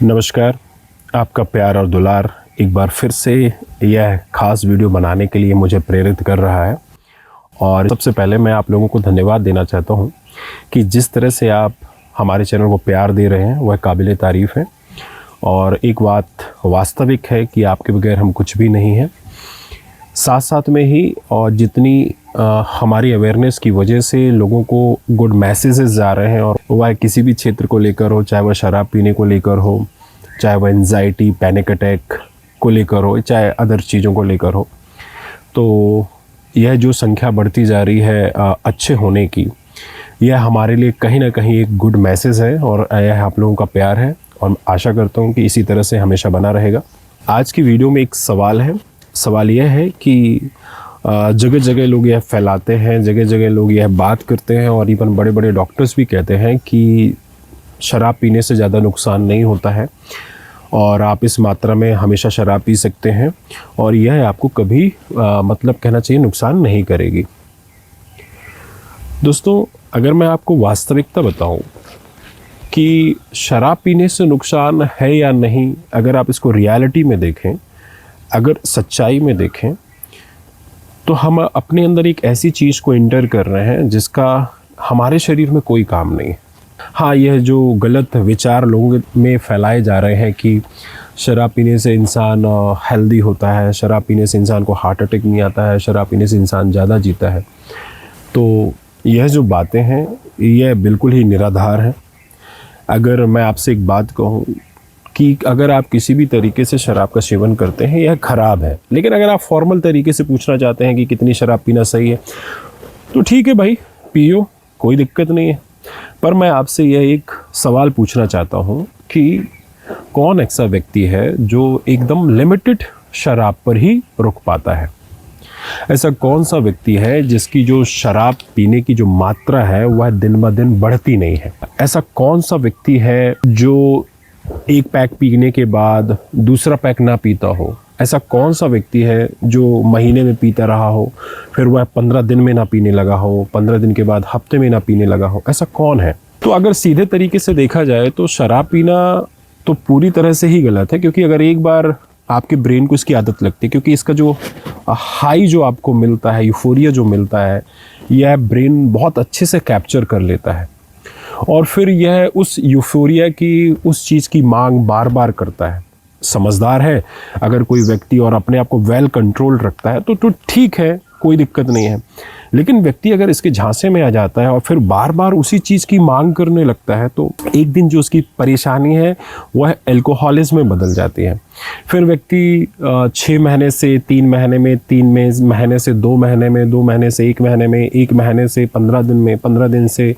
नमस्कार, आपका प्यार और दुलार एक बार फिर से यह खास वीडियो बनाने के लिए मुझे प्रेरित कर रहा है। और सबसे पहले मैं आप लोगों को धन्यवाद देना चाहता हूं कि जिस तरह से आप हमारे चैनल को प्यार दे रहे हैं वह काबिले तारीफ़ है। और एक बात वास्तविक है कि आपके बगैर हम कुछ भी नहीं हैं। साथ साथ में ही और जितनी हमारी अवेयरनेस की वजह से लोगों को गुड मैसेजेस जा रहे हैं, और वह किसी भी क्षेत्र को लेकर हो, चाहे वह शराब पीने को लेकर हो, चाहे वह एंजाइटी पैनिक अटैक को लेकर हो, चाहे अदर चीज़ों को लेकर हो, तो यह जो संख्या बढ़ती जा रही है अच्छे होने की, यह हमारे लिए कहीं ना कहीं एक गुड मैसेज है और यह आप लोगों का प्यार है। और आशा करता हूँ कि इसी तरह से हमेशा बना रहेगा। आज की वीडियो में एक सवाल है। सवाल यह है कि जगह जगह लोग यह फैलाते हैं, जगह जगह लोग यह बात करते हैं, और इवन बड़े बड़े डॉक्टर्स भी कहते हैं कि शराब पीने से ज़्यादा नुकसान नहीं होता है और आप इस मात्रा में हमेशा शराब पी सकते हैं और यह आपको कभी मतलब कहना चाहिए नुकसान नहीं करेगी। दोस्तों, अगर मैं आपको वास्तविकता बताऊं कि शराब पीने से नुकसान है या नहीं, अगर आप इसको रियलिटी में देखें, अगर सच्चाई में देखें, तो हम अपने अंदर एक ऐसी चीज़ को इंटर कर रहे हैं जिसका हमारे शरीर में कोई काम नहीं है। हाँ, यह जो गलत विचार लोगों में फैलाए जा रहे हैं कि शराब पीने से इंसान हेल्दी होता है, शराब पीने से इंसान को हार्ट अटैक नहीं आता है, शराब पीने से इंसान ज़्यादा जीता है, तो यह जो बातें हैं यह बिल्कुल ही निराधार है। अगर मैं आपसे एक बात कहूँ कि अगर आप किसी भी तरीके से शराब का सेवन करते हैं, यह ख़राब है, लेकिन अगर आप फॉर्मल तरीके से पूछना चाहते हैं कि कितनी शराब पीना सही है, तो ठीक है भाई, पियो, कोई दिक्कत नहीं है। पर मैं आपसे यह एक सवाल पूछना चाहता हूँ कि कौन ऐसा व्यक्ति है जो एकदम लिमिटेड शराब पर ही रुक पाता है? ऐसा कौन सा व्यक्ति है जिसकी जो शराब पीने की जो मात्रा है वह दिन ब दिन बढ़ती नहीं है? ऐसा कौन सा व्यक्ति है जो एक पैक पीने के बाद दूसरा पैक ना पीता हो? ऐसा कौन सा व्यक्ति है जो महीने में पीता रहा हो, फिर वह 15 दिन में ना पीने लगा हो, 15 दिन के बाद हफ्ते में ना पीने लगा हो? ऐसा कौन है? तो अगर सीधे तरीके से देखा जाए तो शराब पीना तो पूरी तरह से ही गलत है, क्योंकि अगर एक बार आपके ब्रेन को इसकी आदत लगती है, क्योंकि इसका जो हाई जो आपको मिलता है, यूफोरिया जो मिलता है, यह ब्रेन बहुत अच्छे से कैप्चर कर लेता है और फिर यह उस यूफोरिया की, उस चीज़ की मांग बार बार करता है। समझदार है अगर कोई व्यक्ति और अपने आप को वेल कंट्रोल रखता है तो ठीक है, कोई दिक्कत नहीं है। लेकिन व्यक्ति अगर इसके झांसे में आ जाता है और फिर बार बार उसी चीज़ की मांग करने लगता है, तो एक दिन जो उसकी परेशानी है वह अल्कोहलिज्म में बदल जाती है। फिर व्यक्ति 6 महीने से 3 महीने में, 3 महीने से 2 महीने में, 2 महीने से 1 महीने में, 1 महीने से 15 दिन में, 15 दिन से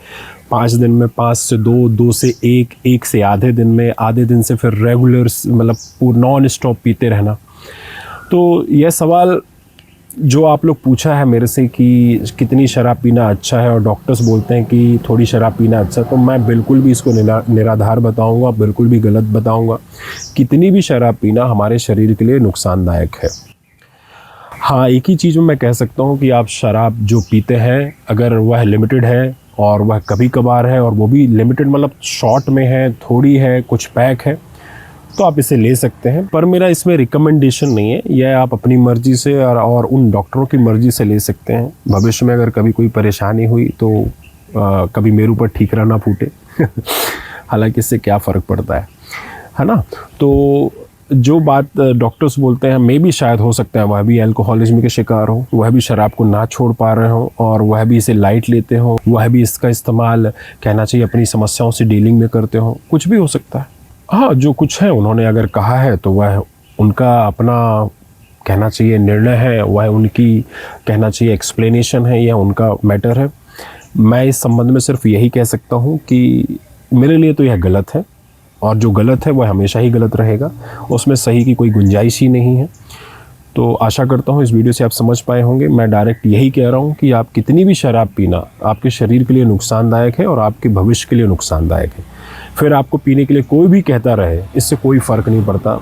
5 दिन में, 5 से 2, 2 से 1, 1 से आधे दिन में, आधे दिन से फिर रेगुलर मतलब पूरा नॉन स्टॉप पीते रहना। तो यह सवाल जो आप लोग पूछा है मेरे से कि कितनी शराब पीना अच्छा है और डॉक्टर्स बोलते हैं कि थोड़ी शराब पीना अच्छा है, तो मैं बिल्कुल भी इसको निराधार बताऊंगा, बिल्कुल भी गलत बताऊंगा। कितनी भी शराब पीना हमारे शरीर के लिए नुकसानदायक है। हाँ, एक ही चीज़ में मैं कह सकता हूँ कि आप शराब जो पीते हैं, अगर वह लिमिटेड है और वह कभी कभार है, और वो भी लिमिटेड मतलब शॉर्ट में है, थोड़ी है, कुछ पैक है, तो आप इसे ले सकते हैं। पर मेरा इसमें रिकमेंडेशन नहीं है, यह आप अपनी मर्ज़ी से और उन डॉक्टरों की मर्ज़ी से ले सकते हैं। भविष्य में अगर कभी कोई परेशानी हुई तो कभी मेरे ऊपर ठीकरा ना फूटे हालांकि इससे क्या फ़र्क पड़ता है ना? तो जो बात डॉक्टर्स बोलते हैं, मे भी शायद हो सकता है वह भी अल्कोहलिज्म के शिकार हो, वह भी शराब को ना छोड़ पा रहे हो और वह भी इसे लाइट लेते हो, वह भी इसका इस्तेमाल कहना चाहिए अपनी समस्याओं से डीलिंग में करते हो। कुछ भी हो सकता है। हाँ, जो कुछ है उन्होंने अगर कहा है तो वह उनका अपना कहना चाहिए निर्णय है, वह उनकी कहना चाहिए एक्सप्लेनेशन है, यह उनका मैटर है। मैं इस संबंध में सिर्फ यही कह सकता हूँ कि मेरे लिए तो यह गलत है, और जो गलत है वह हमेशा ही गलत रहेगा, उसमें सही की कोई गुंजाइश ही नहीं है। तो आशा करता हूँ इस वीडियो से आप समझ पाए होंगे। मैं डायरेक्ट यही कह रहा हूँ कि आप कितनी भी शराब पीना आपके शरीर के लिए नुकसानदायक है और आपके भविष्य के लिए नुकसानदायक है। फिर आपको पीने के लिए कोई भी कहता रहे, इससे कोई फ़र्क नहीं पड़ता।